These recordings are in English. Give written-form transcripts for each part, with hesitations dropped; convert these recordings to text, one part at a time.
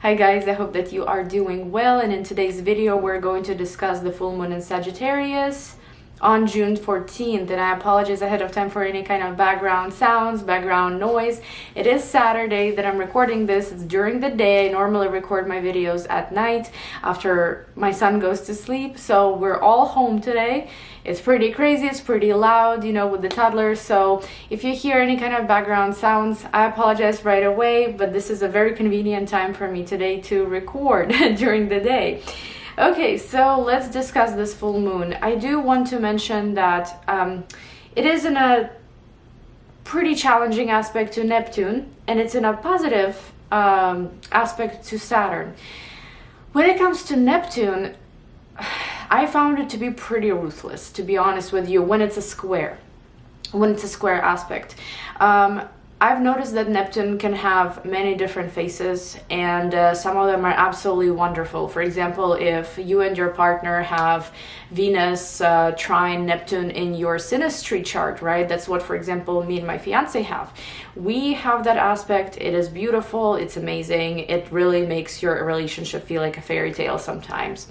Hi guys, I hope that you are doing well, and in today's video we're going to discuss the full moon in Sagittarius on June 14th. And I apologize ahead of time for any kind of background sounds, background noise. It is Saturday that I'm recording this. It's during the day. I normally record my videos at night after my son goes to sleep, so we're all home today. It's pretty crazy, it's pretty loud, you know, with the toddlers. So if you hear any kind of background sounds, I apologize right away, but this is a very convenient time for me today to record during the day. Okay, so let's discuss this full moon. I do want to mention that it is in a pretty challenging aspect to Neptune, and it's in a positive aspect to Saturn. When it comes to Neptune, I found it to be pretty ruthless, to be honest with you, when it's a square aspect. I've noticed that Neptune can have many different faces, and some of them are absolutely wonderful. For example, if you and your partner have Venus trine Neptune in your synastry chart, right? That's what, for example, me and my fiance have. We have that aspect. It is beautiful. It's amazing. It really makes your relationship feel like a fairy tale sometimes.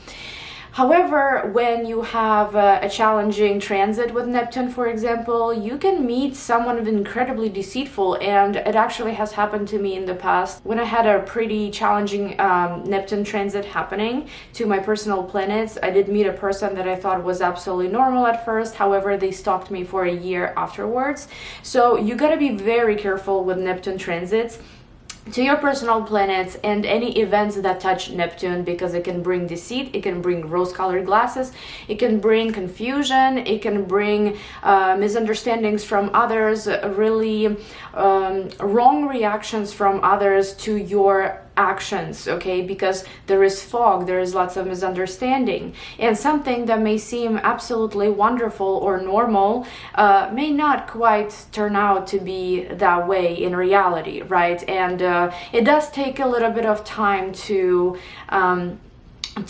However, when you have a challenging transit with Neptune, for example, you can meet someone incredibly deceitful, and it actually has happened to me in the past when I had a pretty challenging Neptune transit happening to my personal planets. I did meet a person that I thought was absolutely normal at first. However, they stalked me for a year afterwards. So you got to be very careful with Neptune transits to your personal planets and any events that touch Neptune, because it can bring deceit, it can bring rose-colored glasses, it can bring confusion, it can bring misunderstandings from others, really wrong reactions from others to your actions, okay? Because there is fog, there is lots of misunderstanding, and something that may seem absolutely wonderful or normal may not quite turn out to be that way in reality, right? And it does take a little bit of time to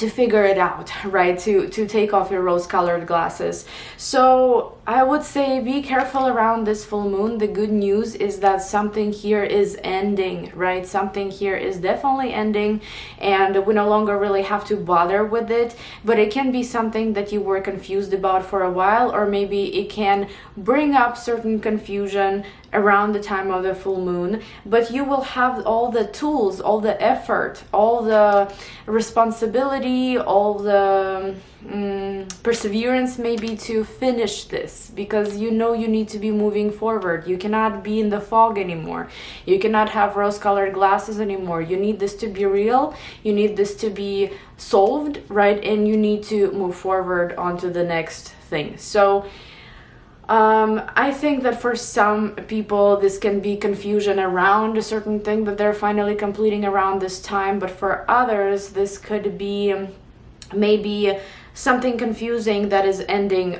figure it out, right? To take off your rose-colored glasses. So I would say be careful around this full moon. The good news is that something here is ending, right? Something here is definitely ending, and we no longer really have to bother with it. But it can be something that you were confused about for a while, or maybe it can bring up certain confusion around the time of the full moon, but you will have all the tools, all the effort, all the responsibility, all the perseverance maybe to finish this, because you know you need to be moving forward. You cannot be in the fog anymore. You cannot have rose-colored glasses anymore. You need this to be real. You need this to be solved, right? And you need to move forward onto the next thing. So I think that for some people this can be confusion around a certain thing that they're finally completing around this time, but for others this could be maybe something confusing that is ending,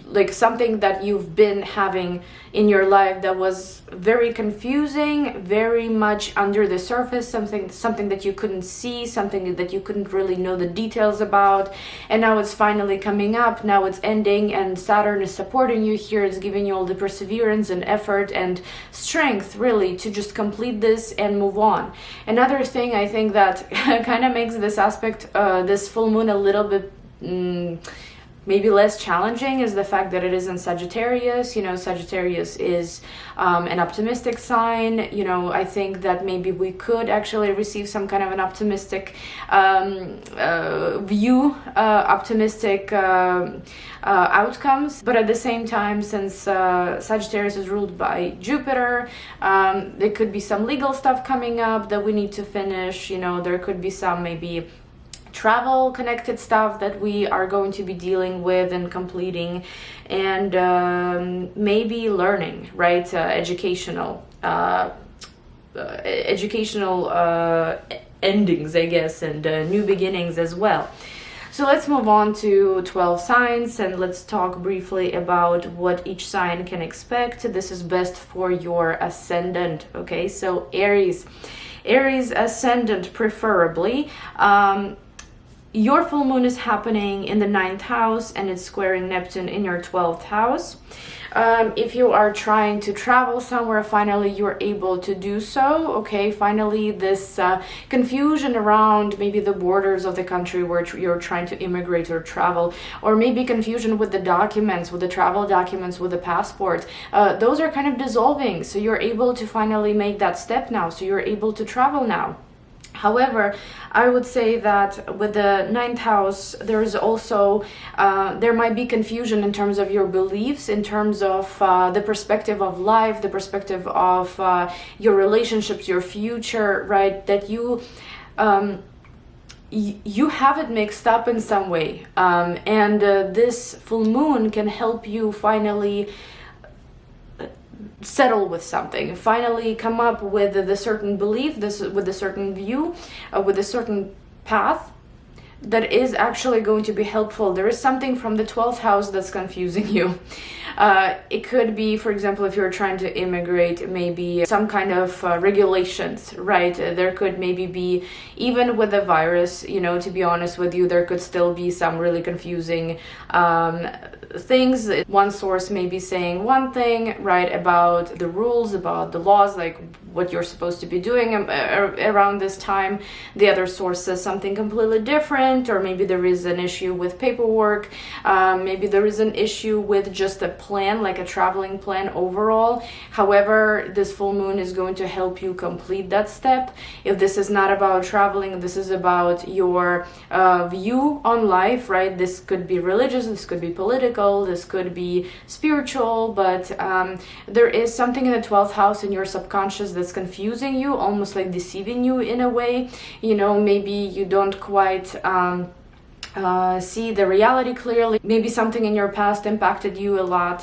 like something that you've been having in your life that was very confusing, very much under the surface, something that you couldn't see, something that you couldn't really know the details about, and now it's finally coming up, now it's ending, and Saturn is supporting you here. It's giving you all the perseverance and effort and strength really to just complete this and move on. Another thing I think that kind of makes this aspect, this full moon, a little bit maybe less challenging is the fact that it is in Sagittarius. You know, Sagittarius is an optimistic sign. You know, I think that maybe we could actually receive some kind of an optimistic view, optimistic outcomes. But at the same time, since Sagittarius is ruled by Jupiter, there could be some legal stuff coming up that we need to finish. You know, there could be some maybe travel connected stuff that we are going to be dealing with and completing, and maybe learning, right? Educational endings, I guess, and new beginnings as well. So let's move on to 12 signs, and let's talk briefly about what each sign can expect. This is best for your ascendant, okay? So Aries ascendant preferably. Your full moon is happening in the 9th house, and it's squaring Neptune in your 12th house. If you are trying to travel somewhere, finally you're able to do so. Okay, finally this confusion around maybe the borders of the country where you're trying to immigrate or travel, or maybe confusion with the documents, with the travel documents, with the passport, those are kind of dissolving. So you're able to finally make that step now. So you're able to travel now. However, I would say that with the ninth house, there is also, there might be confusion in terms of your beliefs, in terms of the perspective of life, the perspective of your relationships, your future, right? That you have it mixed up in some way. And this full moon can help you finally settle with something, finally come up with the certain belief, with a certain view, with a certain path that is actually going to be helpful. There is something from the 12th house that's confusing you. It could be, for example, if you're trying to immigrate, maybe some kind of regulations, right? There could maybe be, even with the virus, you know, to be honest with you, there could still be some really confusing things. One source may be saying one thing, right, about the rules, about the laws, like what you're supposed to be doing around this time. The other source says something completely different, or maybe there is an issue with paperwork, maybe there is an issue with just a plan, like a traveling plan overall. However, this full moon is going to help you complete that step. If this is not about traveling, this is about your view on life, right? This could be religious, this could be political, this could be spiritual, but there is something in the 12th house in your subconscious that's confusing you, almost like deceiving you in a way. You know, maybe you don't quite see the reality clearly. Maybe something in your past impacted you a lot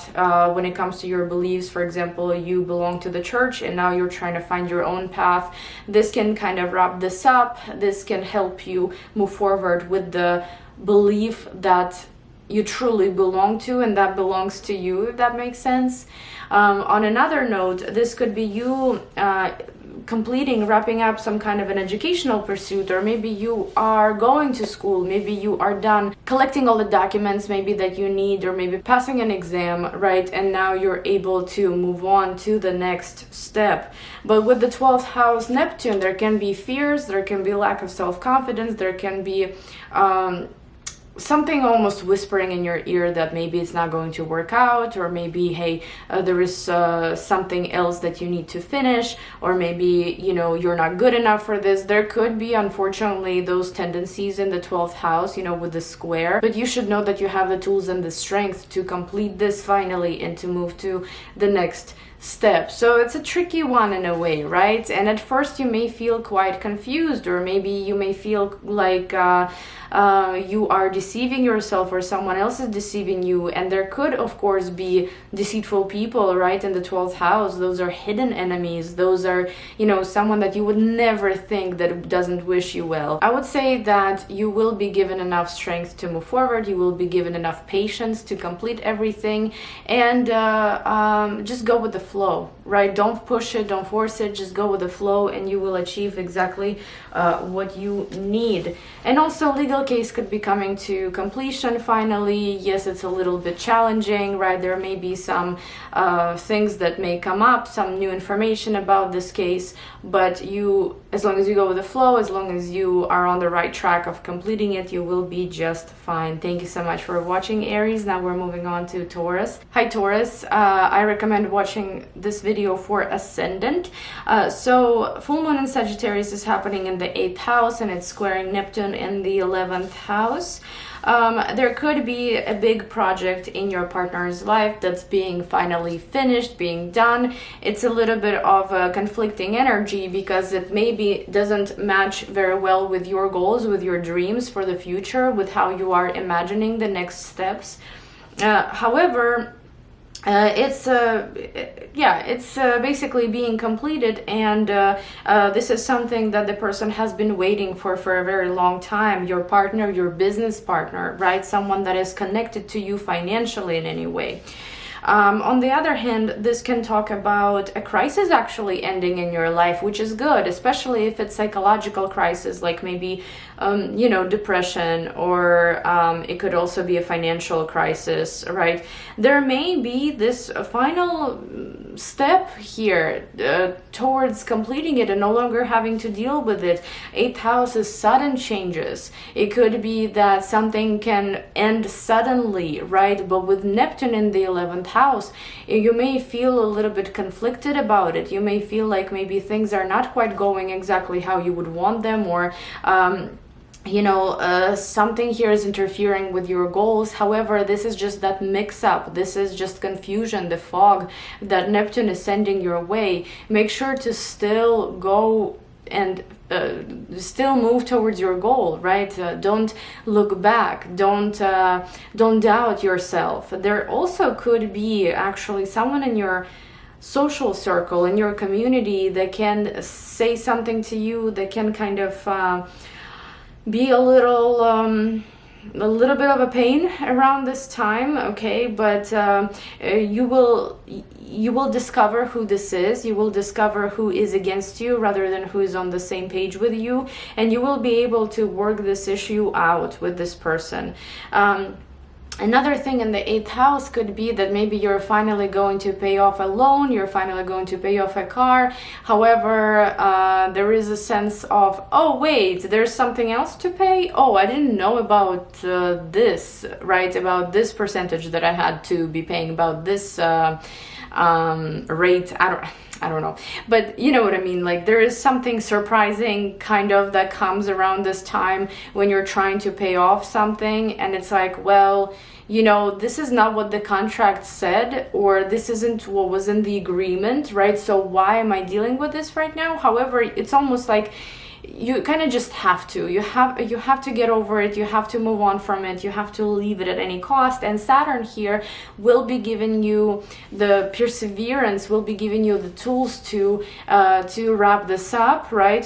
when it comes to your beliefs. For example, you belong to the church and now you're trying to find your own path. This can kind of wrap this up. This can help you move forward with the belief that you truly belong to and that belongs to you, if that makes sense. On another note, this could be you wrapping up some kind of an educational pursuit, or maybe you are going to school, maybe you are done collecting all the documents maybe that you need, or maybe passing an exam, right? And now you're able to move on to the next step. But with the 12th house Neptune, there can be fears, there can be lack of self-confidence, there can be something almost whispering in your ear that maybe it's not going to work out, or maybe, hey, there is something else that you need to finish, or maybe, you know, you're not good enough for this. There could be, unfortunately, those tendencies in the 12th house, you know, with the square, but you should know that you have the tools and the strength to complete this finally and to move to the next step. So it's a tricky one in a way, right? And at first you may feel quite confused, or maybe you may feel like you are deceiving yourself, or someone else is deceiving you. And there could, of course, be deceitful people, right? In the 12th house, those are hidden enemies. Those are, you know, someone that you would never think that doesn't wish you well. I would say that you will be given enough strength to move forward. You will be given enough patience to complete everything, and just go with the flow, right? Don't push it, don't force it, just go with the flow, and you will achieve exactly what you need. And also, legal case could be coming to completion finally. Yes, it's a little bit challenging, right? There may be some things that may come up, some new information about this case, but you, as long as you go with the flow, as long as you are on the right track of completing it, you will be just fine. Thank you so much for watching, Aries. Now we're moving on to Taurus. Hi, Taurus. I recommend watching this video for Ascendant. So full moon in Sagittarius is happening in the 8th house, and it's squaring Neptune in the 11th house. There could be a big project in your partner's life that's being finally finished, being done. It's a little bit of a conflicting energy because it maybe doesn't match very well with your goals, with your dreams for the future, with how you are imagining the next steps. However, it's basically being completed, and this is something that the person has been waiting for a very long time. Your partner, your business partner, right? Someone that is connected to you financially in any way. On the other hand, this can talk about a crisis actually ending in your life, which is good, especially if it's psychological crisis, like maybe you know, depression, or it could also be a financial crisis, right? There may be this final step here towards completing it and no longer having to deal with it. 8th house is sudden changes. It could be that something can end suddenly, right? But with Neptune in the 11th house, you may feel a little bit conflicted about it. You may feel like maybe things are not quite going exactly how you would want them, or you know, something here is interfering with your goals. However, this is just that mix-up. This is just confusion, the fog that Neptune is sending your way. Make sure to still go and still move towards your goal, right? Don't look back. Don't doubt yourself. There also could be actually someone in your social circle, in your community, that can say something to you, that can kind of be a little bit of a pain around this time, okay? But you will discover who this is. You will discover who is against you rather than who is on the same page with you, and you will be able to work this issue out with this person. Another thing in the 8th house could be that maybe you're finally going to pay off a loan, you're finally going to pay off a car. However, there is a sense of, oh wait, there's something else to pay? Oh, I didn't know about this, right? About this percentage that I had to be paying, about this rate. I don't know, but you know what I mean. Like, there is something surprising kind of that comes around this time when you're trying to pay off something, and it's like, well, you know, this is not what the contract said, or this isn't what was in the agreement, right? So why am I dealing with this right now? However, it's almost like you kind of just have to. You have to get over it. You have to move on from it. You have to leave it at any cost. And Saturn here will be giving you the perseverance, will be giving you the tools to wrap this up, right?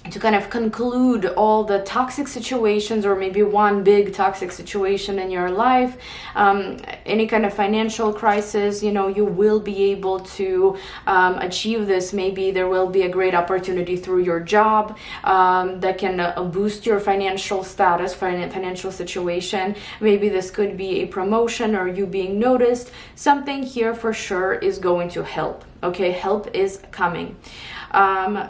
To kind of conclude all the toxic situations, or maybe one big toxic situation in your life, any kind of financial crisis, you know, you will be able to achieve this. Maybe there will be a great opportunity through your job that can boost your financial status, financial situation. Maybe this could be a promotion or you being noticed. Something here for sure is going to help. Okay, help is coming.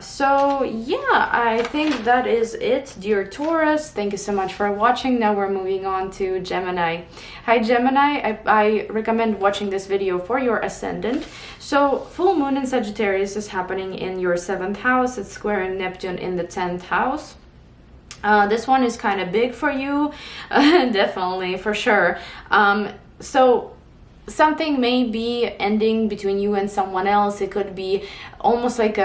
So yeah, I think that is it, dear Taurus. Thank you so much for watching. Now we're moving on to Gemini. Hi Gemini, I recommend watching this video for your ascendant. So full moon in Sagittarius is happening in your 7th house. It's squaring Neptune in the 10th house. This one is kind of big for you, definitely, for sure. So something may be ending between you and someone else. It could be almost like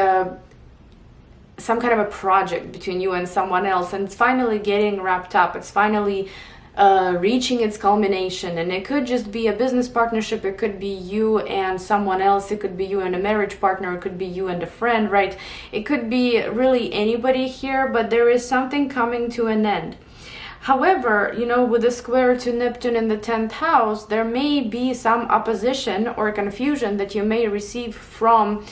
some kind of a project between you and someone else, and it's finally getting wrapped up. It's finally reaching its culmination, and it could just be a business partnership. It could be you and someone else. It could be you and a marriage partner. It could be you and a friend, right? It could be really anybody here, but there is something coming to an end. However, you know, with the square to Neptune in the 10th house, there may be some opposition or confusion that you may receive from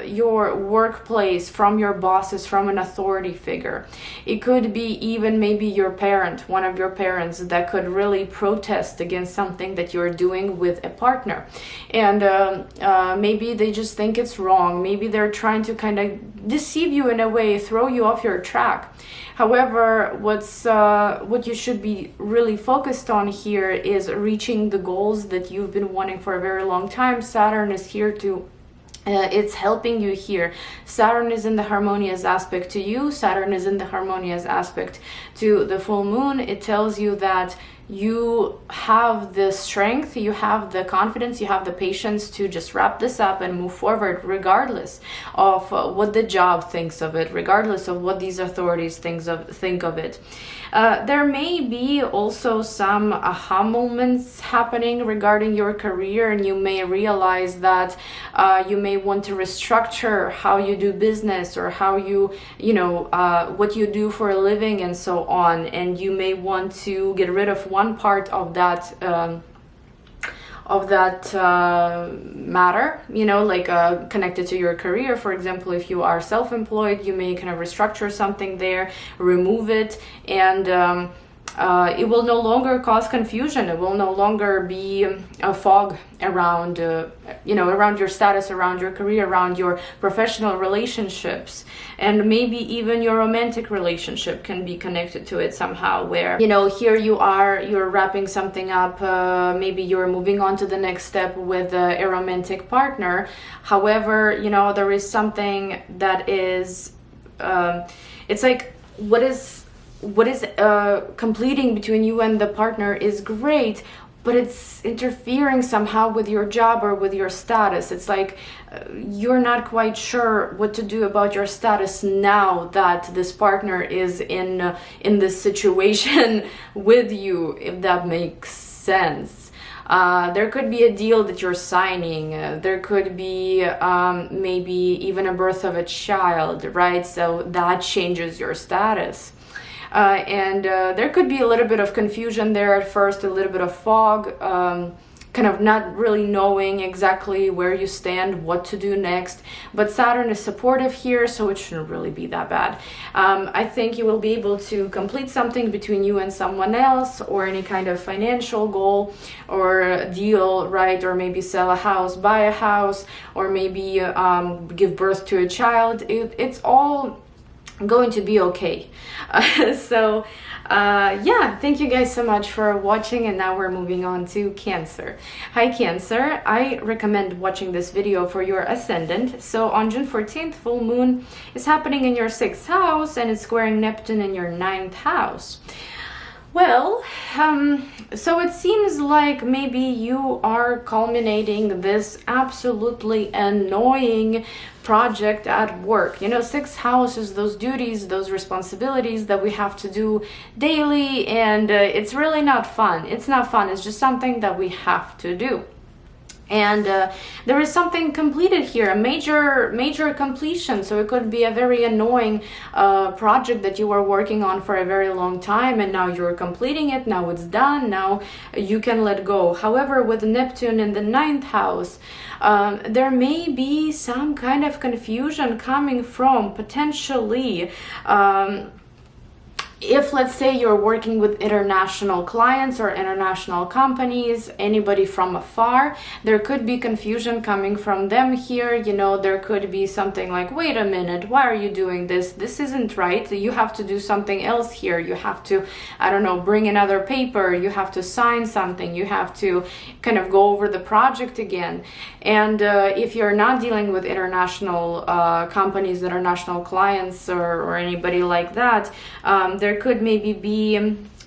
your workplace, from your bosses, from an authority figure. It could be even maybe your parent, one of your parents, that could really protest against something that you're doing with a partner. And maybe they just think it's wrong. Maybe they're trying to kind of deceive you in a way, throw you off your track. However, what you should be really focused on here is reaching the goals that you've been wanting for a very long time. Saturn is here to it's helping you here. Saturn is in the harmonious aspect to you. Saturn is in the harmonious aspect to the full moon. It tells you that you have the strength, you have the confidence, you have the patience to just wrap this up and move forward, regardless of what the job thinks of it, regardless of what these authorities think of it. There may be also some aha moments happening regarding your career, and you may realize that you may want to restructure how you do business, or how what you do for a living and so on, and you may want to get rid of one part of that matter, you know, like connected to your career. For example, if you are self-employed, you may kind of restructure something there, remove it, and it will no longer cause confusion. It will no longer be a fog around, you know, around your status, around your career, around your professional relationships, and maybe even your romantic relationship can be connected to it somehow, where, you know, here you're wrapping something up, maybe you're moving on to the next step with a romantic partner. However, you know, there is something that is, it's like, what is completing between you and the partner is great, but it's interfering somehow with your job or with your status. It's like you're not quite sure what to do about your status now that this partner is in this situation with you, if that makes sense. There could be a deal that you're signing. There could be maybe even a birth of a child, right? So that changes your status. And there could be a little bit of confusion there at first, a little bit of fog, kind of not really knowing exactly where you stand, what to do next. But Saturn is supportive here, so it shouldn't really be that bad. I think you will be able to complete something between you and someone else, or any kind of financial goal or deal, right? Or maybe sell a house, buy a house, or maybe give birth to a child. It's all going to be okay. So yeah, thank you guys so much for watching, and now we're moving on to Cancer. Hi Cancer, I recommend watching this video for your ascendant. So on June 14th, full moon is happening in your 6th house, and it's squaring Neptune in your 9th house. Well, so it seems like maybe you are culminating this absolutely annoying project at work. You know, 6th house is those duties, those responsibilities that we have to do daily, and it's really not fun. It's not fun. It's just something that we have to do. And there is something completed here, a major completion. So it could be a very annoying project that you were working on for a very long time, and now you're completing it. Now it's done. Now you can let go. However, with Neptune in the 9th house, there may be some kind of confusion coming from potentially if, let's say, you're working with international clients or international companies, anybody from afar, there could be confusion coming from them here. You know, there could be something like, wait a minute, why are you doing this? This isn't right. You have to do something else here. You have to, I don't know, bring another paper. You have to sign something. You have to kind of go over the project again. And if you're not dealing with international companies, international clients, or anybody like that, there could maybe be,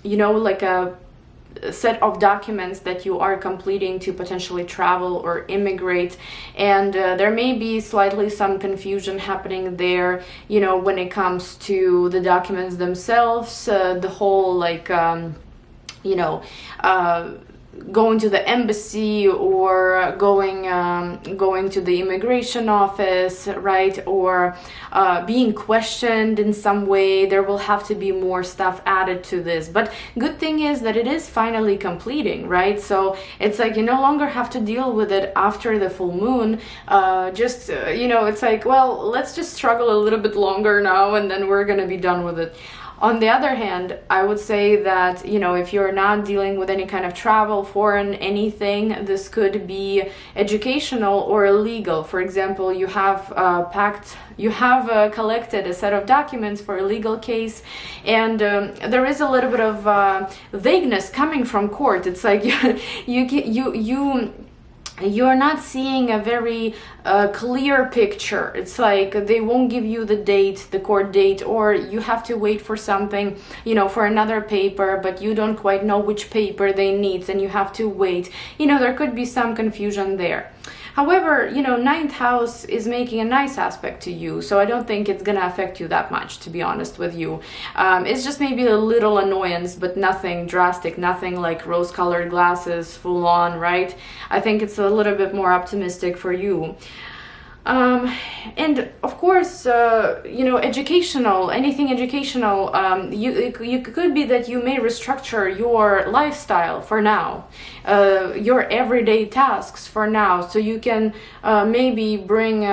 you know, like a set of documents that you are completing to potentially travel or immigrate, and there may be slightly some confusion happening there, you know, when it comes to the documents themselves, the whole like you know, going to the embassy or going to the immigration office, right? Or being questioned in some way. There will have to be more stuff added to this. But good thing is that it is finally completing, right? So it's like you no longer have to deal with it after the full moon. You know, it's like, well, let's just struggle a little bit longer now, and then we're gonna be done with it. On the other hand, I would say that, you know, if you're not dealing with any kind of travel, foreign, anything, this could be educational or legal. For example, you have collected a set of documents for a legal case, and there is a little bit of vagueness coming from court. It's like you're not seeing a very clear picture. It's like they won't give you the date, the court date, or you have to wait for something, you know, for another paper, but you don't quite know which paper they need, and you have to wait. You know, there could be some confusion there. However, you know, 9th house is making a nice aspect to you, so I don't think it's gonna affect you that much, to be honest with you. It's just maybe a little annoyance, but nothing drastic, nothing like rose-colored glasses, full on, right? I think it's a little bit more optimistic for you. And of course, you know, anything educational, you could be that you may restructure your lifestyle for now, your everyday tasks for now, so you can maybe bring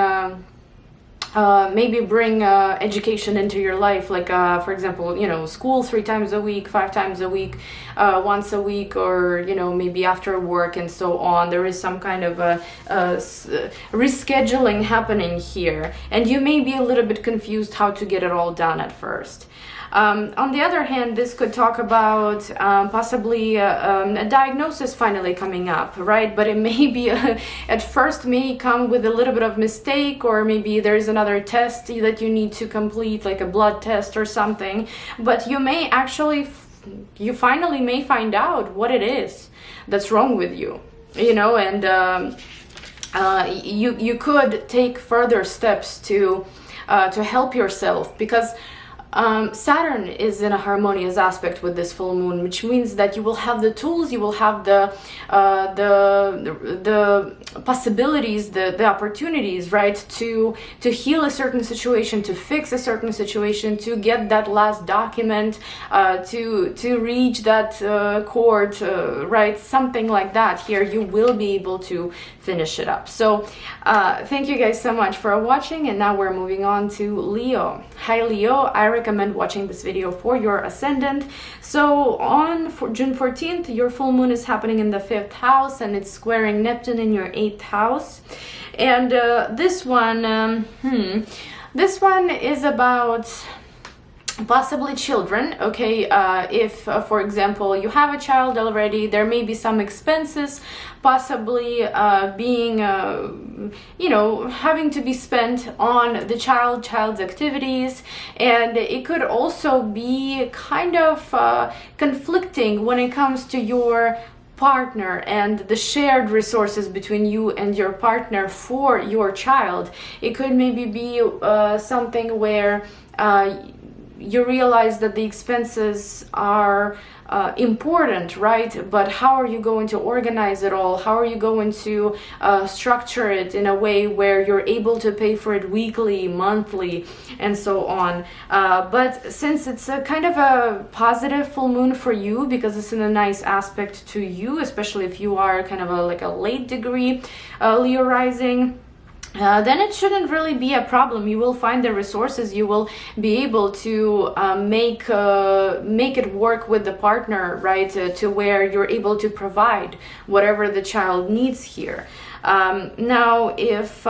education into your life, like for example, you know, school 3 times a week, 5 times a week, once a week, or you know, maybe after work and so on. There is some kind of a rescheduling happening here, and you may be a little bit confused how to get it all done at first. On the other hand, this could talk about possibly a diagnosis finally coming up, right? But it may be, at first may come with a little bit of mistake, or maybe there's another test that you need to complete, like a blood test or something. But you may actually, you finally may find out what it is that's wrong with you, you know, and you could take further steps to help yourself, because Saturn is in a harmonious aspect with this full moon, which means that you will have the tools, you will have the possibilities, the opportunities, right, to heal a certain situation, to fix a certain situation, to get that last document, to reach that court, right, something like that. Here you will be able to finish it up. So thank you guys so much for watching, and now we're moving on to Leo. Hi Leo, I recommend watching this video for your ascendant. So on June 14th, your full moon is happening in the 5th house, and it's squaring Neptune in your 8th house. And this one is about possibly children. Okay, if for example you have a child already, there may be some expenses possibly being you know, having to be spent on the child's activities, and it could also be kind of conflicting when it comes to your partner and the shared resources between you and your partner for your child. It could maybe be something where you realize that the expenses are important, right? But how are you going to organize it all? How are you going to structure it in a way where you're able to pay for it weekly, monthly, and so on? But since it's a kind of a positive full moon for you, because it's in a nice aspect to you, especially if you are kind of like a late degree Leo rising, then it shouldn't really be a problem. You will find the resources, you will be able to make it work with the partner, right, to where you're able to provide whatever the child needs here. Now if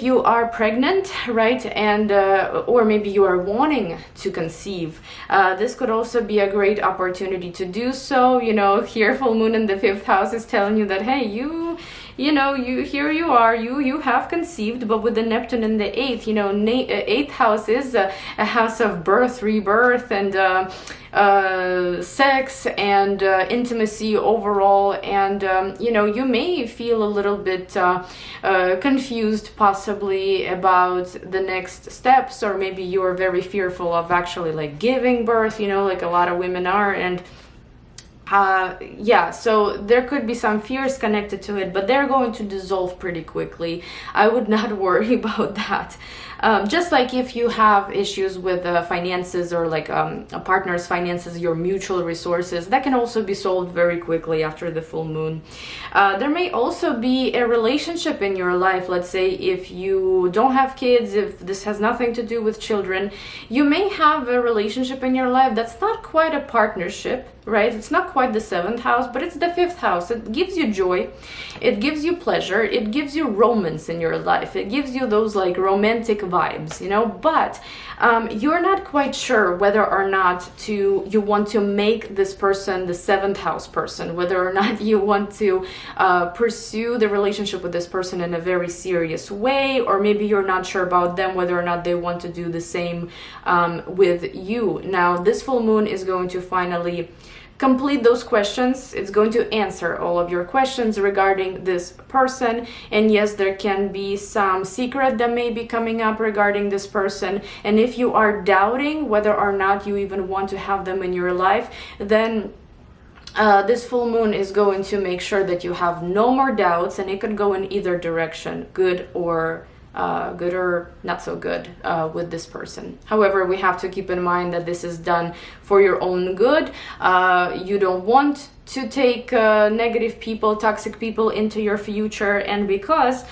you are pregnant, right, and or maybe you are wanting to conceive, this could also be a great opportunity to do so. You know, here full moon in the 5th house is telling you that, hey, you know, here you are, you have conceived, but with the Neptune in the 8th, you know, 8th house is a house of birth, rebirth, and sex and intimacy overall, and you know, you may feel a little bit confused possibly about the next steps, or maybe you're very fearful of actually like giving birth, you know, like a lot of women are, and yeah, so there could be some fears connected to it, but they're going to dissolve pretty quickly. I would not worry about that. Just like if you have issues with finances, or like a partner's finances, your mutual resources, that can also be solved very quickly after the full moon. There may also be a relationship in your life. Let's say if you don't have kids, if this has nothing to do with children, you may have a relationship in your life that's not quite a partnership, right? It's not quite the 7th house, but it's the 5th house. It gives you joy, it gives you pleasure, it gives you romance in your life, it gives you those like romantic vibes, you know, but you're not quite sure whether or not you want to make this person the 7th house person, whether or not you want to pursue the relationship with this person in a very serious way, or maybe you're not sure about them, whether or not they want to do the same with you. Now this full moon is going to finally complete those questions. It's going to answer all of your questions regarding this person, and yes, there can be some secret that may be coming up regarding this person, and if you are doubting whether or not you even want to have them in your life, then this full moon is going to make sure that you have no more doubts, and it could go in either direction, good or not so good with this person. However, we have to keep in mind that this is done for your own good. You don't want to take negative people, toxic people into your future, and because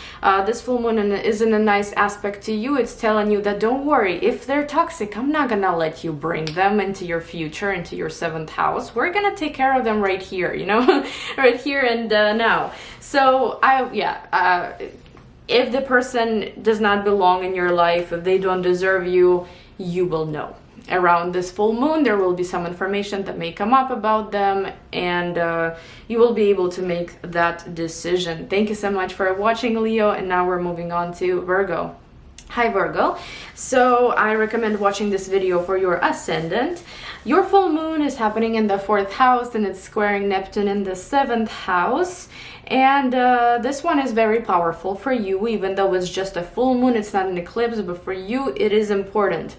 this full moon is in a nice aspect to you, it's telling you that don't worry, if they're toxic, I'm not gonna let you bring them into your future, into your 7th house. We're gonna take care of them right here, you know, right here and now. So if the person does not belong in your life, if they don't deserve you, you will know. Around this full moon, there will be some information that may come up about them, and you will be able to make that decision. Thank you so much for watching, Leo, and now we're moving on to Virgo. Hi Virgo, so I recommend watching this video for your ascendant. Your full moon is happening in the 4th house, and it's squaring Neptune in the 7th house. And this one is very powerful for you, even though it's just a full moon, it's not an eclipse, but for you it is important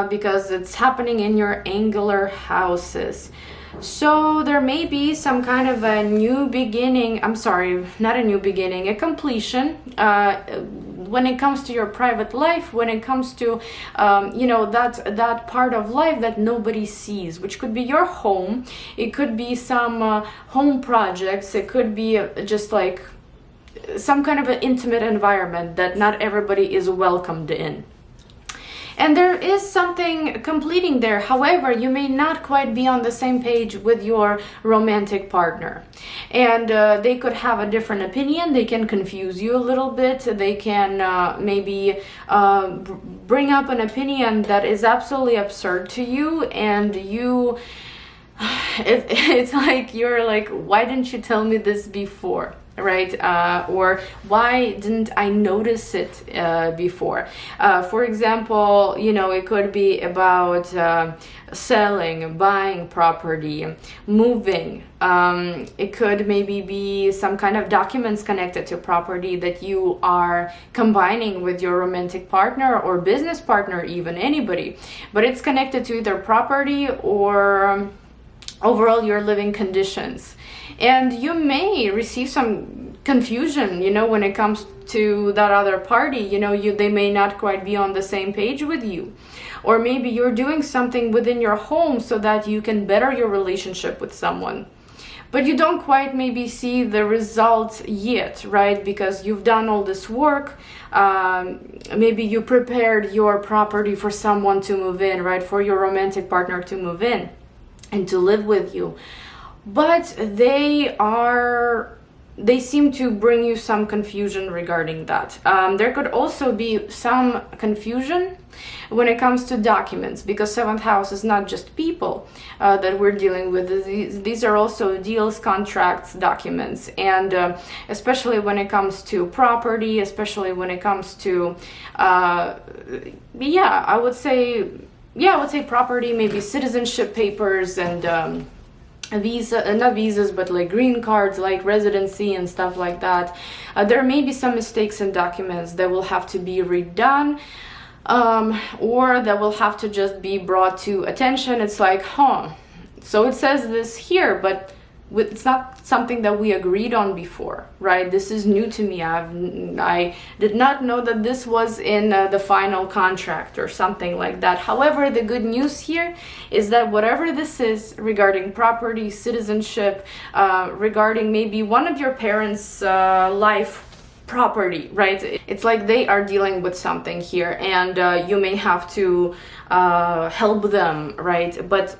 because it's happening in your angular houses. So there may be some kind of a new beginning, I'm sorry, not a new beginning, a completion when it comes to your private life, when it comes to, you know, that part of life that nobody sees, which could be your home, it could be some home projects, it could be just like some kind of an intimate environment that not everybody is welcomed in. And there is something completing there. However, you may not quite be on the same page with your romantic partner. And they could have a different opinion. They can confuse you a little bit. They can maybe bring up an opinion that is absolutely absurd to you. And you, it's like, you're like, why didn't you tell me this before? Right? Or why didn't I notice it before? For example, you know, it could be about selling, buying property, moving. It could maybe be some kind of documents connected to property that you are combining with your romantic partner or business partner, even anybody. But it's connected to either property or overall your living conditions. And you may receive some confusion, you know, when it comes to that other party. You know, they may not quite be on the same page with you. Or maybe you're doing something within your home so that you can better your relationship with someone. But you don't quite maybe see the results yet, right? Because you've done all this work. Maybe you prepared your property for someone to move in, right? For your romantic partner to move in and to live with you. But they seem to bring you some confusion regarding that. There could also be some confusion when it comes to documents, because 7th house is not just people that we're dealing with. These are also deals, contracts, documents, and especially when it comes to property, especially when it comes to, I would say property, maybe citizenship papers and not visas, but like green cards, like residency and stuff like that. There may be some mistakes in documents that will have to be redone, or that will have to just be brought to attention. It's like, so it says this here, but it's not something that we agreed on before, right? This is new to me. I did not know that this was in the final contract or something like that. However, the good news here is that whatever this is regarding property, citizenship, regarding maybe one of your parents' life property, right? It's like they are dealing with something here, and you may have to help them, right? But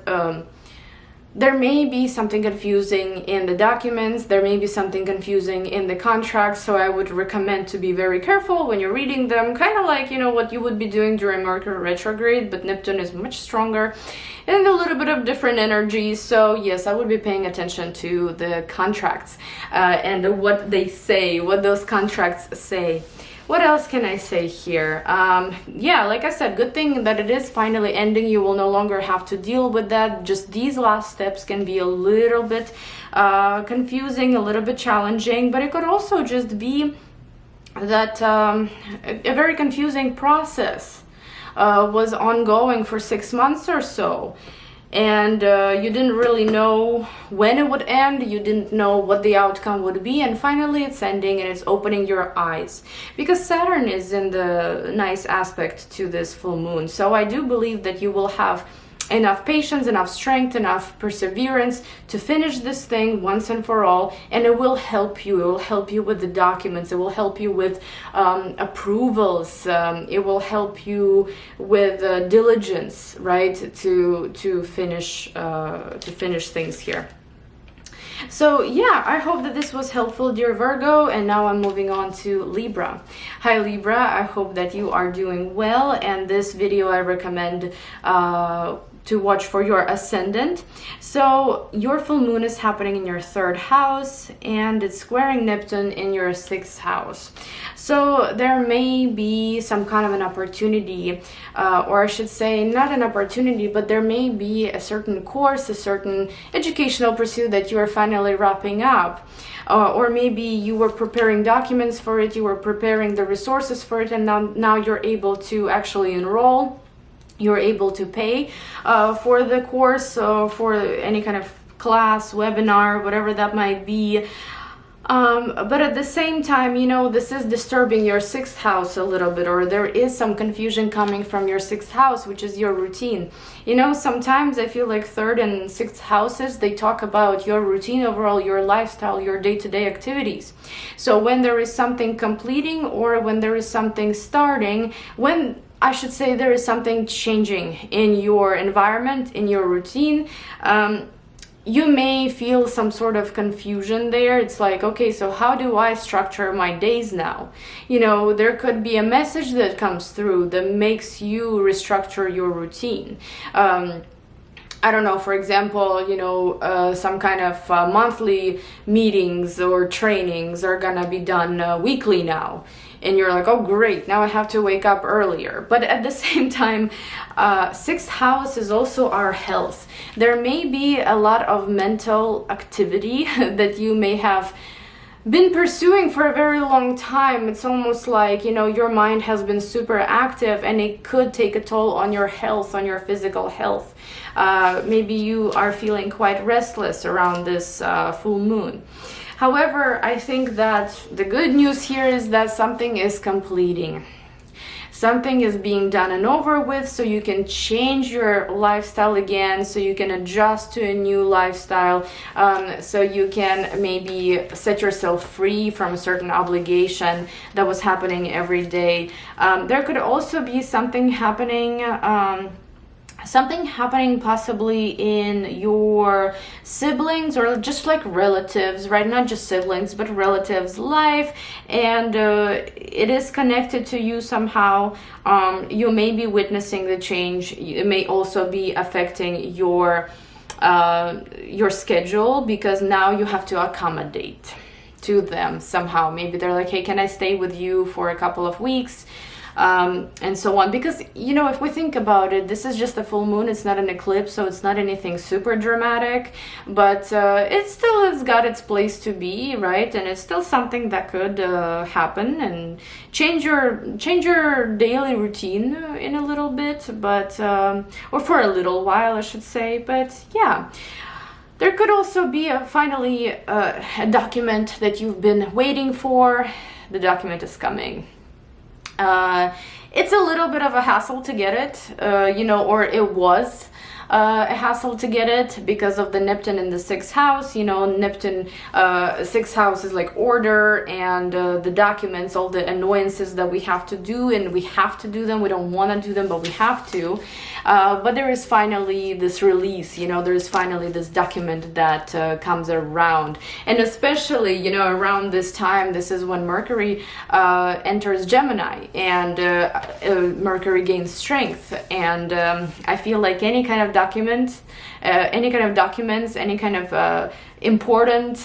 there may be something confusing in the documents, there may be something confusing in the contracts, so I would recommend to be very careful when you're reading them, kind of like, you know, what you would be doing during Mercury retrograde, but Neptune is much stronger and a little bit of different energies. So yes, I would be paying attention to the contracts and what they say, what those contracts say. What else can I say here? Yeah, like I said, good thing that it is finally ending. You will no longer have to deal with that. Just these last steps can be a little bit confusing, a little bit challenging, but it could also just be that a very confusing process was ongoing for 6 months or so. and you didn't really know when it would end, you didn't know what the outcome would be, and finally it's ending and it's opening your eyes, because Saturn is in the nice aspect to this full moon. So I do believe that you will have enough patience, enough strength, enough perseverance to finish this thing once and for all, and it will help you. It will help you with the documents. It will help you with approvals. It will help you with diligence, right? To finish things here. So yeah, I hope that this was helpful, dear Virgo, and now I'm moving on to Libra. Hi Libra, I hope that you are doing well, and this video I recommend to watch for your ascendant. So your full moon is happening in your 3rd house, and it's squaring Neptune in your 6th house. So there may be some kind of an opportunity, or I should say not an opportunity, but there may be a certain course, a certain educational pursuit that you are finally wrapping up. Or maybe you were preparing documents for it, you were preparing the resources for it, and now you're able to actually enroll. You're able to pay for the course, for any kind of class, webinar, whatever that might be. But at the same time, you know, this is disturbing your 6th house a little bit, or there is some confusion coming from your 6th house, which is your routine. You know, sometimes I feel like 3rd and 6th houses, they talk about your routine overall, your lifestyle, your day-to-day activities. So when there is something completing, or when there is something starting, when I should say there is something changing in your environment, in your routine, you may feel some sort of confusion there. It's like, okay, so how do I structure my days now? You know, there could be a message that comes through that makes you restructure your routine. I don't know, for example, you know, some kind of monthly meetings or trainings are gonna be done weekly now. And you're like, oh great, now I have to wake up earlier. But at the same time, 6th house is also our health. There may be a lot of mental activity that you may have been pursuing for a very long time. It's almost like, you know, your mind has been super active, and it could take a toll on your health, on your physical health. Maybe you are feeling quite restless around this full moon. However, I think that the good news here is that something is completing. Something is being done and over with, so you can change your lifestyle again, so you can adjust to a new lifestyle, so you can maybe set yourself free from a certain obligation that was happening every day. There could also be something happening possibly in your siblings, or just like relatives, right? Not just siblings, but relatives' life, and it is connected to you somehow. You may be witnessing the change. It may also be affecting your schedule, because now you have to accommodate to them somehow. Maybe they're like, hey, can I stay with you for a couple of weeks? And so on, because, you know, if we think about it, this is just a full moon. It's not an eclipse, so it's not anything super dramatic, but it still has got its place to be, right? And it's still something that could happen and change your daily routine in a little bit, but or for a little while, I should say. But yeah, there could also be finally a document that you've been waiting for. The document is coming. It's a little bit of a hassle to get it, you know, or it was a hassle to get it because of the Neptune in the 6th house. You know, Neptune, 6th house is like order, and the documents, all the annoyances that we have to do, and we have to do them. We don't want to do them, but we have to. But there is finally this release, you know, there is finally this document that comes around. And especially, you know, around this time, this is when Mercury enters Gemini, and Mercury gains strength. And I feel like any kind of documents, any kind of important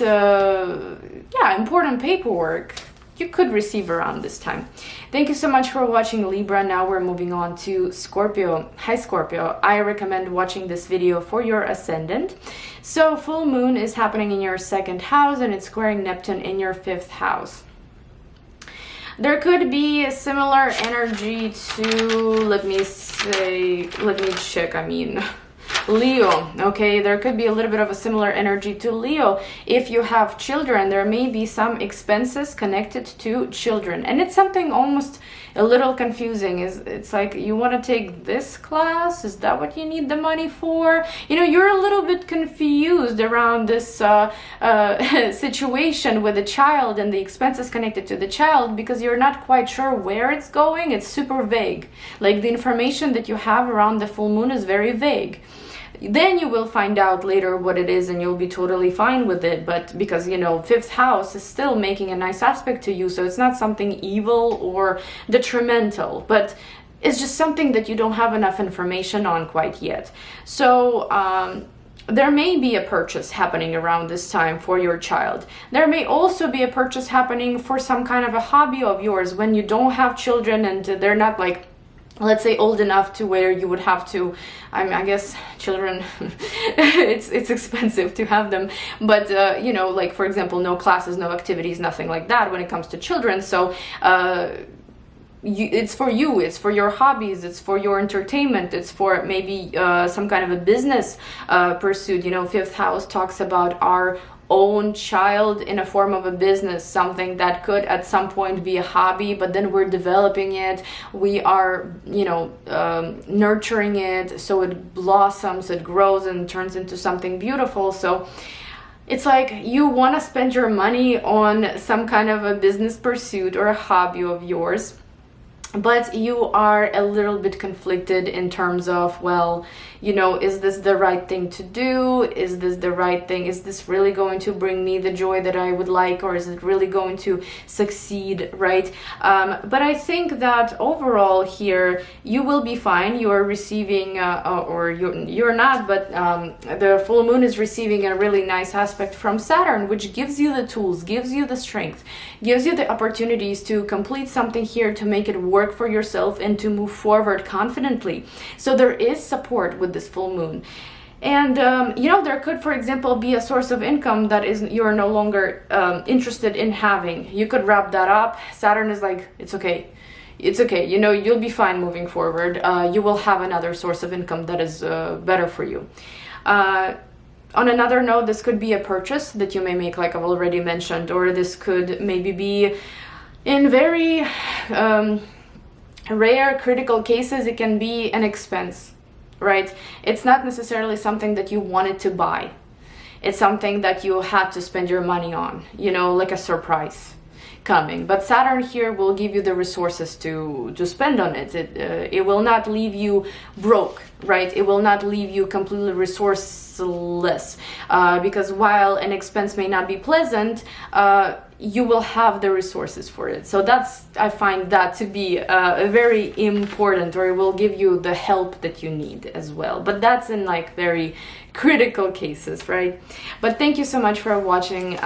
paperwork you could receive around this time. Thank you so much for watching, Libra. Now we're moving on to Scorpio. Hi Scorpio, I recommend watching this video for your ascendant. So full moon is happening in your 2nd house, and it's squaring Neptune in your 5th house. There could be a similar energy to, let me check, Leo, okay, there could be a little bit of a similar energy to Leo. If you have children, there may be some expenses connected to children, and it's something almost a little confusing. It's like, you want to take this class, is that what you need the money for? You know, you're a little bit confused around this situation with the child and the expenses connected to the child, because you're not quite sure where it's going. It's super vague. Like, the information that you have around the full moon is very vague. Then you will find out later what it is, and you'll be totally fine with it. But because, you know, fifth house is still making a nice aspect to you, so it's not something evil or detrimental, but it's just something that you don't have enough information on quite yet. So there may be a purchase happening around this time for your child. There may also be a purchase happening for some kind of a hobby of yours when you don't have children and they're not, like, let's say, old enough to where you would have to, I guess children, it's expensive to have them, but you know, like, for example, no classes, no activities, nothing like that when it comes to children. So it's for you, it's for your hobbies, it's for your entertainment, it's for maybe some kind of a business pursuit. You know, fifth house talks about our own child in a form of a business, something that could at some point be a hobby, but then we're developing it, we are, you know, nurturing it, so it blossoms, it grows and turns into something beautiful. So it's like you want to spend your money on some kind of a business pursuit or a hobby of yours, but you are a little bit conflicted in terms of, well, you know, is this the right thing to do? Is this the right thing? Is this really going to bring me the joy that I would like, or is it really going to succeed, right? But I think that overall here, you will be fine. You are receiving, or you're not, but the full moon is receiving a really nice aspect from Saturn, which gives you the tools, gives you the strength, gives you the opportunities to complete something here, to make it work for yourself and to move forward confidently. So there is support with this full moon. And you know, there could, for example, be a source of income that is you're no longer interested in having. You could wrap that up. Saturn is like, it's okay, it's okay, you know, you'll be fine moving forward. You will have another source of income that is better for you. On another note, this could be a purchase that you may make, like I've already mentioned, or this could maybe be, in very rare critical cases, it can be an expense, right? It's not necessarily something that you wanted to buy. It's something that you had to spend your money on, you know, like a surprise coming. But Saturn here will give you the resources to spend on it. It will not leave you broke, right? It will not leave you completely resourceless, because while an expense may not be pleasant, you will have the resources for it. So that's, I find that to be very important, or it will give you the help that you need as well. But that's in like very critical cases, right? But thank you so much for watching,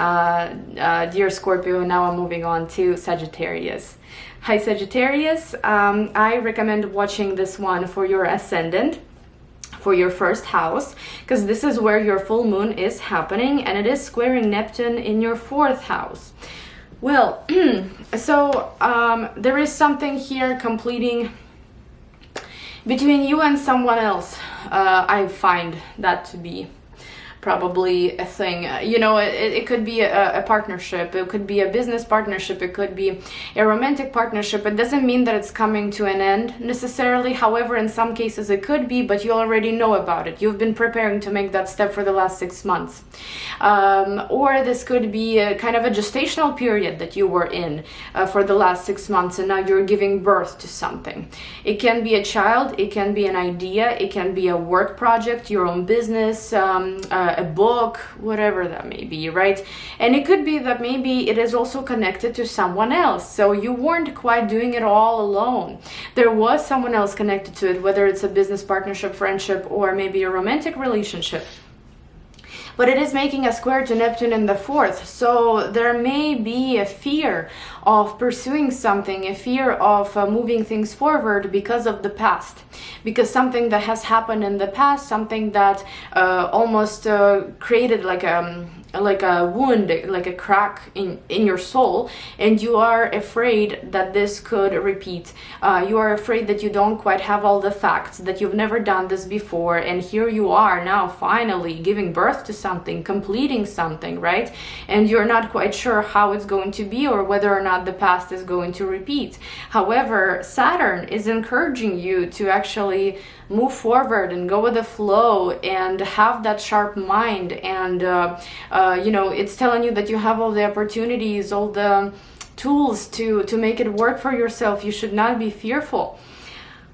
dear Scorpio. Now I'm moving on to Sagittarius. Hi Sagittarius, I recommend watching this one for your Ascendant, for your first house, because this is where your full moon is happening, and it is squaring Neptune in your fourth house. Well, so there is something here completing between you and someone else. I find that to be probably a thing. You know, it could be a partnership, it could be a business partnership, it could be a romantic partnership. It doesn't mean that it's coming to an end necessarily. However, in some cases it could be, but you already know about it. You've been preparing to make that step for the last 6 months. Or this could be a kind of a gestational period that you were in for the last 6 months, and now you're giving birth to something. It can be a child, it can be an idea, it can be a work project, your own business, a book, whatever that may be, right? And it could be that maybe it is also connected to someone else, so you weren't quite doing it all alone. There was someone else connected to it, whether it's a business partnership, friendship, or maybe a romantic relationship. But it is making a square to Neptune in the fourth, so there may be a fear of pursuing something, a fear of moving things forward because of the past, because something that has happened in the past, something that almost created like like a wound, like a crack in your soul, and you are afraid that this could repeat. You are afraid that you don't quite have all the facts, that you've never done this before, and here you are now finally giving birth to something, completing something, right? And you're not quite sure how it's going to be or whether or not the past is going to repeat. However, Saturn is encouraging you to actually move forward and go with the flow and have that sharp mind, and you know, it's telling you that you have all the opportunities, all the tools to make it work for yourself. You should not be fearful.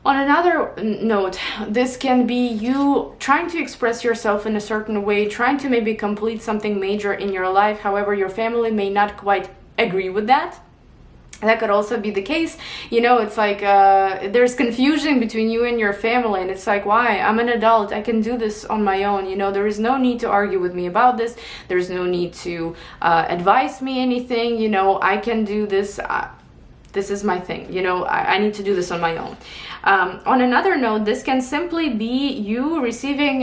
On another note, this can be you trying to express yourself in a certain way, trying to maybe complete something major in your life. However, your family may not quite agree with that. That could also be the case. You know, it's like there's confusion between you and your family, and it's like, why? I'm an adult, I can do this on my own. You know, there is no need to argue with me about this. There's no need to advise me anything. You know, I can do this. This is my thing. You know, I need to do this on my own. On another note, this can simply be you receiving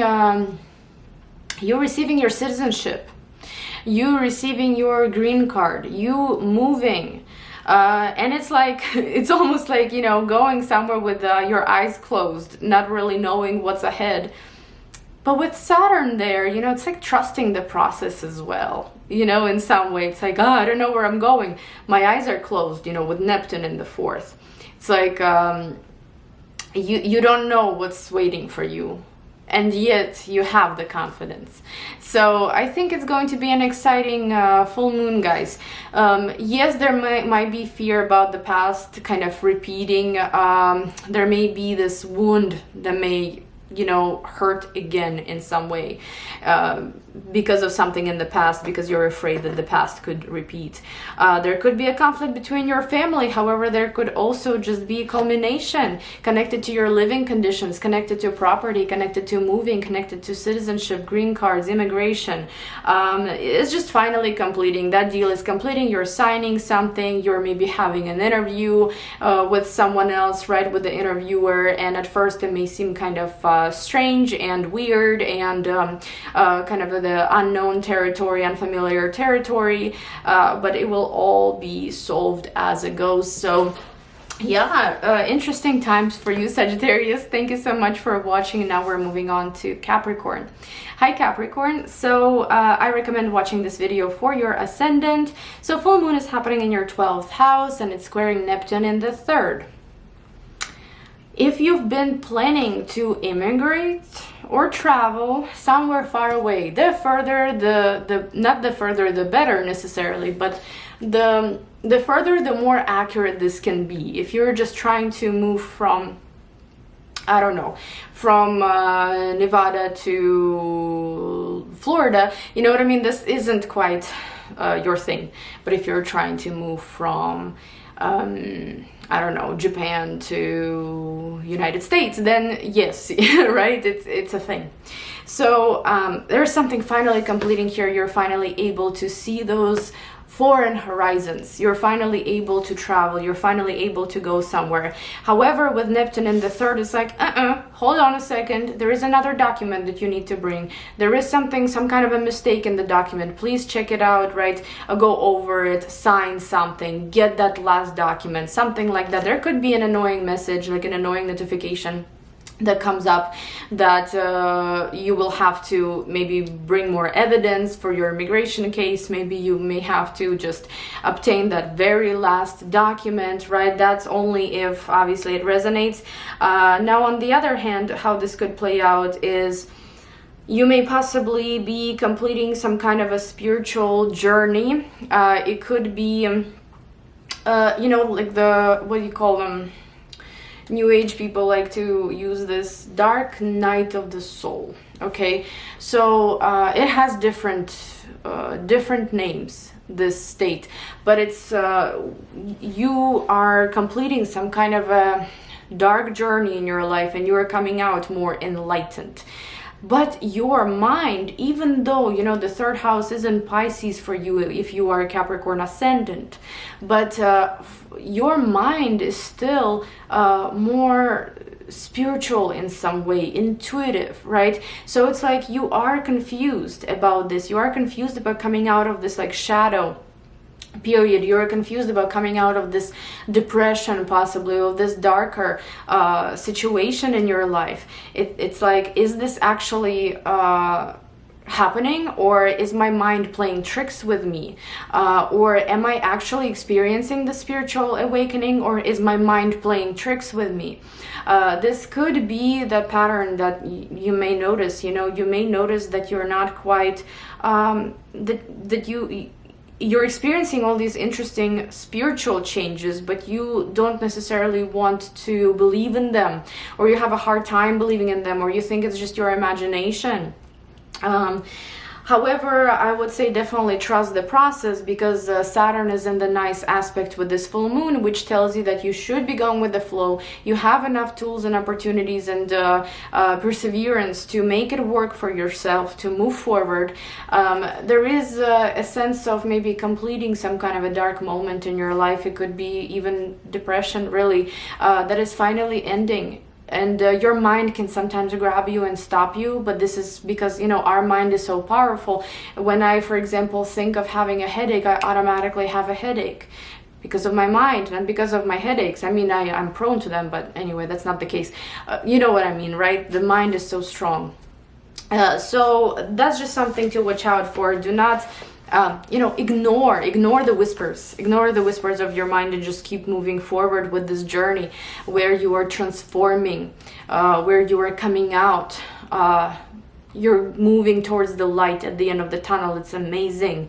your citizenship, you receiving your green card, you moving. And it's like, it's almost like, you know, going somewhere with your eyes closed, not really knowing what's ahead. But with Saturn there, you know, it's like trusting the process as well. You know, in some way, it's like, oh, I don't know where I'm going. My eyes are closed, you know, with Neptune in the 4th. It's like, you don't know what's waiting for you. And yet you have the confidence. So I think it's going to be an exciting full moon, guys. Yes, there might be fear about the past kind of repeating. There may be this wound that may, you know, hurt again in some way because of something in the past, because you're afraid that the past could repeat. There could be a conflict between your family. However, there could also just be a culmination connected to your living conditions, connected to property, connected to moving, connected to citizenship, green cards, immigration. It's just finally completing. That deal is completing. You're signing something. You're maybe having an interview with someone else, right, with the interviewer, and at first it may seem kind of strange and weird and kind of the unknown territory, unfamiliar territory, but it will all be solved as it goes. So yeah, interesting times for you, Sagittarius. Thank you so much for watching. And now we're moving on to Capricorn. Hi, Capricorn. So I recommend watching this video for your ascendant. So full moon is happening in your 12th house and it's squaring Neptune in the 3rd. If you've been planning to immigrate or travel somewhere far away, the further not the further the better necessarily, but the further the more accurate this can be. If you're just trying to move from, I don't know, from Nevada to Florida, you know what I mean? This isn't quite your thing. But if you're trying to move from I don't know, Japan to United States, then yes, right, it's a thing. So there's something finally completing here. You're finally able to see those foreign horizons. You're finally able to travel. You're finally able to go somewhere. However, with Neptune in the 3rd, it's like, hold on a second. There is another document that you need to bring. There is some kind of a mistake in the document. Please check it out, right? Go over it, sign something, get that last document, something like that. There could be an annoying message, like an annoying notification that comes up that you will have to maybe bring more evidence for your immigration case. Maybe you may have to just obtain that very last document, right? That's only if obviously it resonates. Now on the other hand, how this could play out is you may possibly be completing some kind of a spiritual journey. It could be you know, like the, what do you call them, New Age people like to use this dark night of the soul. Okay, so it has different names, this state, but it's you are completing some kind of a dark journey in your life and you are coming out more enlightened. But your mind, even though, you know, the 3rd house is in Pisces for you if you are a Capricorn ascendant, but your mind is still more spiritual in some way, intuitive, right? So it's like you are confused about this. You are confused about coming out of this like shadow period. You're confused about coming out of this depression, possibly, of this darker situation in your life. It's like, is this actually happening, or is my mind playing tricks with me, or am I actually experiencing the spiritual awakening, or is my mind playing tricks with me? This could be the pattern that you may notice. You may notice that you're not quite you're experiencing all these interesting spiritual changes, but you don't necessarily want to believe in them, or you have a hard time believing in them, or you think it's just your imagination. However, I would say definitely trust the process, because Saturn is in the nice aspect with this full moon, which tells you that you should be going with the flow. You have enough tools and opportunities and perseverance to make it work for yourself, to move forward. There is a sense of maybe completing some kind of a dark moment in your life. It could be even depression, really, that is finally ending. And your mind can sometimes grab you and stop you, but this is because, our mind is so powerful. When I, for example, think of having a headache, I automatically have a headache because of my mind and because of my headaches. I mean, I'm prone to them, but anyway, that's not the case. You know what I mean, right? The mind is so strong. So that's just something to watch out for. Do not ignore the whispers of your mind, and just keep moving forward with this journey where you are transforming, where you are coming out, you're moving towards the light at the end of the tunnel. It's amazing.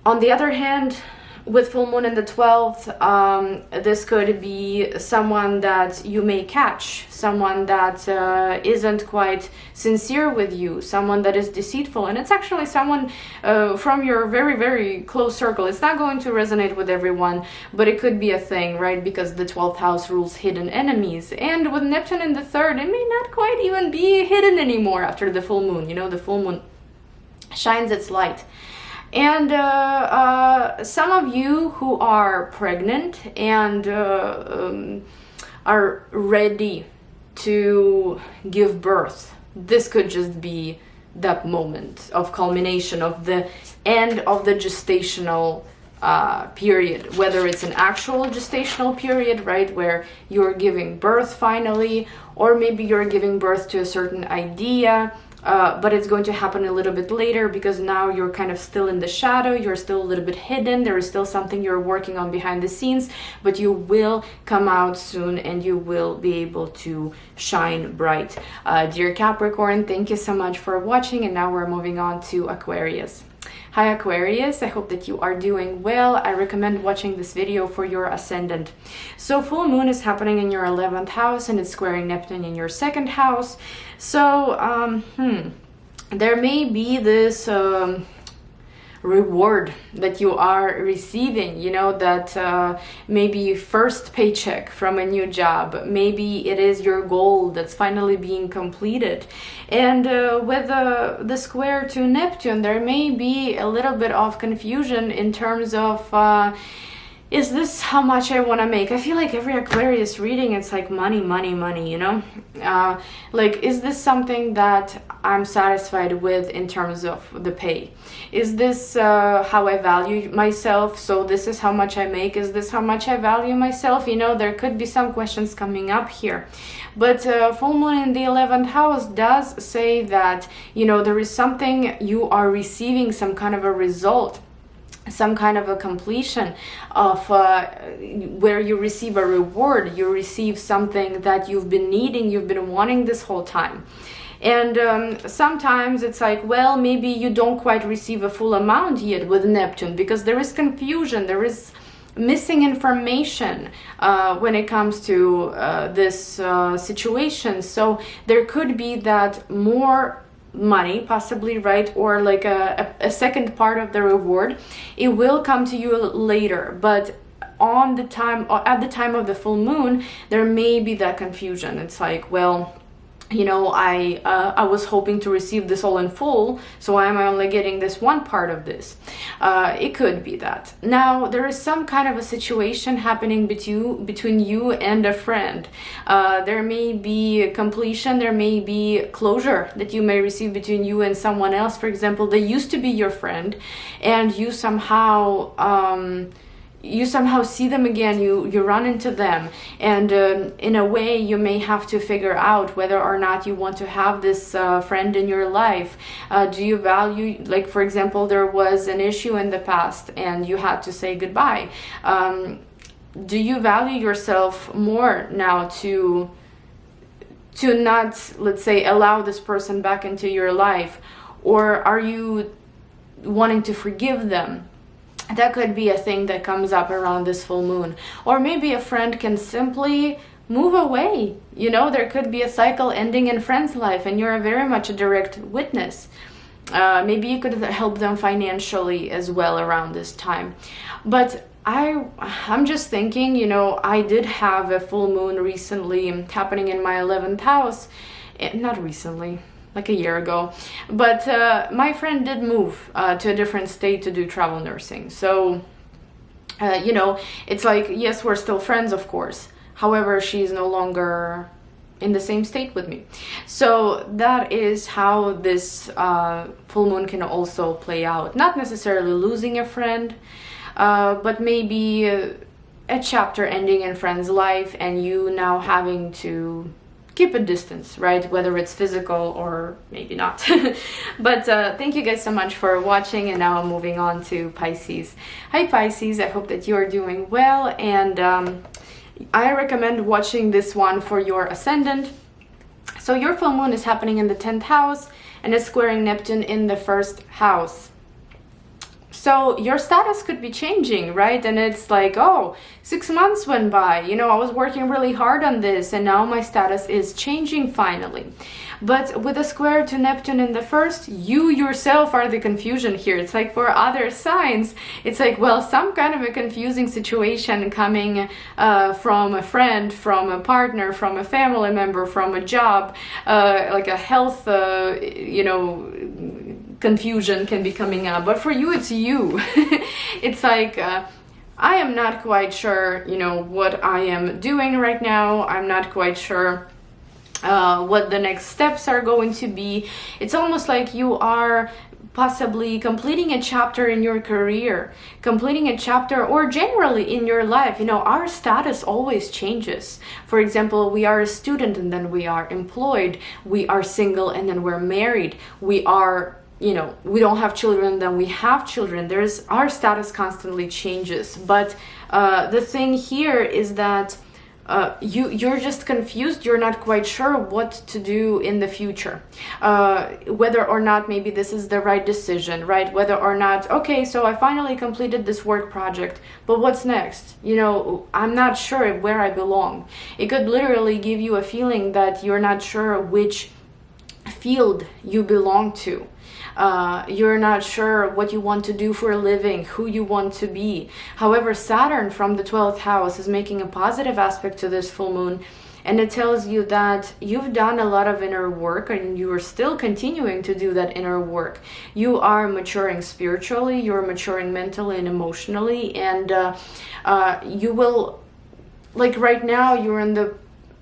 On the other hand, with full moon in the 12th, this could be someone that you may catch, someone that isn't quite sincere with you, someone that is deceitful, and it's actually someone from your very, very close circle. It's not going to resonate with everyone, but it could be a thing, right? Because the 12th house rules hidden enemies, and with Neptune in the 3rd, it may not quite even be hidden anymore after the full moon. The full moon shines its light. And some of you who are pregnant and are ready to give birth, this could just be that moment of culmination, of the end of the gestational period, whether it's an actual gestational period, right, where you're giving birth finally, or maybe you're giving birth to a certain idea. But it's going to happen a little bit later, because now you're kind of still in the shadow, you're still a little bit hidden, there is still something you're working on behind the scenes, but you will come out soon and you will be able to shine bright. Dear Capricorn, thank you so much for watching, and now we're moving on to Aquarius. Hi Aquarius, I hope that you are doing well. I recommend watching this video for your ascendant. So full moon is happening in your 11th house, and it's squaring Neptune in your 2nd house. So there may be this reward that you are receiving, that maybe first paycheck from a new job, maybe it is your goal that's finally being completed. And with the square to Neptune, there may be a little bit of confusion in terms of is this how much I want to make? I feel like every Aquarius reading, it's like money, like, is this something that I'm satisfied with in terms of the pay? Is this how I value myself? So this is how much I make. Is this how much I value myself? There could be some questions coming up here. But full moon in the 11th house does say that, there is something you are receiving, some kind of a result, some kind of a completion of where you receive a reward, you receive something that you've been needing, you've been wanting this whole time. And sometimes it's like, well, maybe you don't quite receive a full amount yet with Neptune, because there is confusion, there is missing information when it comes to this situation. So there could be that more money, possibly, right, or like a second part of the reward, it will come to you later, but at the time of the full moon, there may be that confusion. It's like, well, you know, I was hoping to receive this all in full, so why am I only getting this one part of this? It could be that. Now, there is some kind of a situation happening between you and a friend. There may be a completion, there may be closure that you may receive between you and someone else. For example, they used to be your friend, and you somehow see them again, you run into them, and in a way you may have to figure out whether or not you want to have this friend in your life. Do you value, like for example, there was an issue in the past and you had to say goodbye. Do you value yourself more now to not, let's say, allow this person back into your life, or are you wanting to forgive them? That could be a thing that comes up around this full moon. Or maybe a friend can simply move away. You know, there could be a cycle ending in friend's life and you're very much a direct witness. Maybe you could help them financially as well around this time. But I'm just thinking, you know, I did have a full moon recently happening in my 11th house. Not recently, like a year ago, but my friend did move to a different state to do travel nursing. So, you know, it's like, yes, we're still friends, of course. However, she's no longer in the same state with me. So that is how this full moon can also play out. Not necessarily losing a friend, but maybe a chapter ending in friend's life and you now having to keep a distance, right? Whether it's physical or maybe not. But thank you guys so much for watching, and now I'm moving on to Pisces. Hi Pisces, I hope that you are doing well, and I recommend watching this one for your ascendant. So your full moon is happening in the 10th house and is squaring Neptune in the 1st house. So your status could be changing, right? And it's like, oh, 6 months went by, you know, I was working really hard on this and now my status is changing finally. But with a square to Neptune in the 1st, you yourself are the confusion here. It's like for other signs, it's like, well, some kind of a confusing situation coming from a friend, from a partner, from a family member, from a job, like a health, you know, confusion can be coming up. But for you, it's you. It's like, I am not quite sure, you know, what I am doing right now. I'm not quite sure what the next steps are going to be. It's almost like you are possibly completing a chapter in your career, completing a chapter, or generally in your life. You know, our status always changes. For example, we are a student and then we are employed, we are single and then we're married, we are, you know, we don't have children, then we have children. Our status constantly changes. But the thing here is that you're just confused. You're not quite sure what to do in the future, whether or not maybe this is the right decision, right? Whether or not, okay, so I finally completed this work project, but what's next? You know, I'm not sure where I belong. It could literally give you a feeling that you're not sure which field you belong to. You're not sure what you want to do for a living, who you want to be. However, Saturn from the 12th house is making a positive aspect to this full moon, and it tells you that you've done a lot of inner work and you are still continuing to do that inner work. You are maturing spiritually, you're maturing mentally and emotionally, and you will, like right now,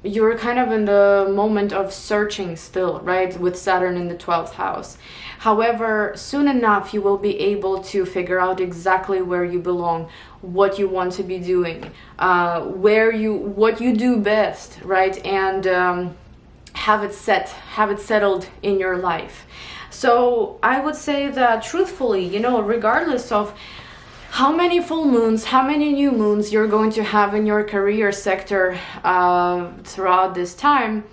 you're kind of in the moment of searching still, right, with Saturn in the 12th house. However, soon enough, you will be able to figure out exactly where you belong, what you want to be doing, what you do best, right, and have it settled in your life. So I would say that truthfully, you know, regardless of how many full moons, how many new moons you're going to have in your career sector throughout this time,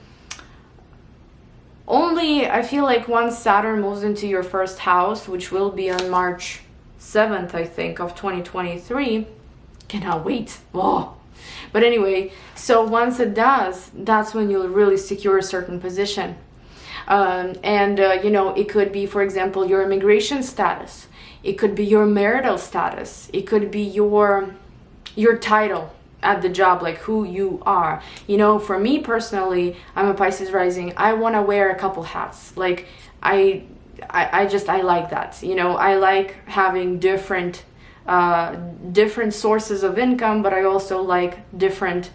only I feel like once Saturn moves into your 1st house, which will be on March 7th, I think, of 2023, cannot wait. Oh. But anyway, so once it does, that's when you'll really secure a certain position. You know, it could be, for example, your immigration status. It could be your marital status. It could be your title, at the job, like who you are. You know, for me personally, I'm a Pisces rising. I want to wear a couple hats. Like I like that. You know, I like having different sources of income, but I also like different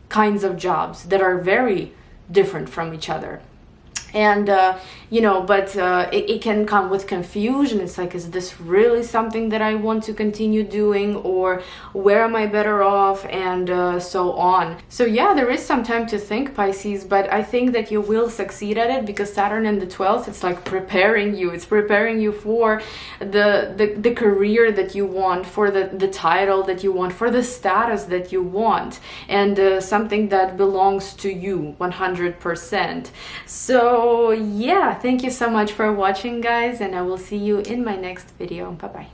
kinds of jobs that are very different from each other. And you know, but it can come with confusion. It's like, is this really something that I want to continue doing, or where am I better off, and so on. So yeah, there is some time to think, Pisces, but I think that you will succeed at it, because Saturn in the 12th, it's like preparing you. It's preparing you for the career that you want, for the title that you want, for the status that you want, and something that belongs to you 100%. So yeah, thank you so much for watching, guys, and I will see you in my next video. Bye bye.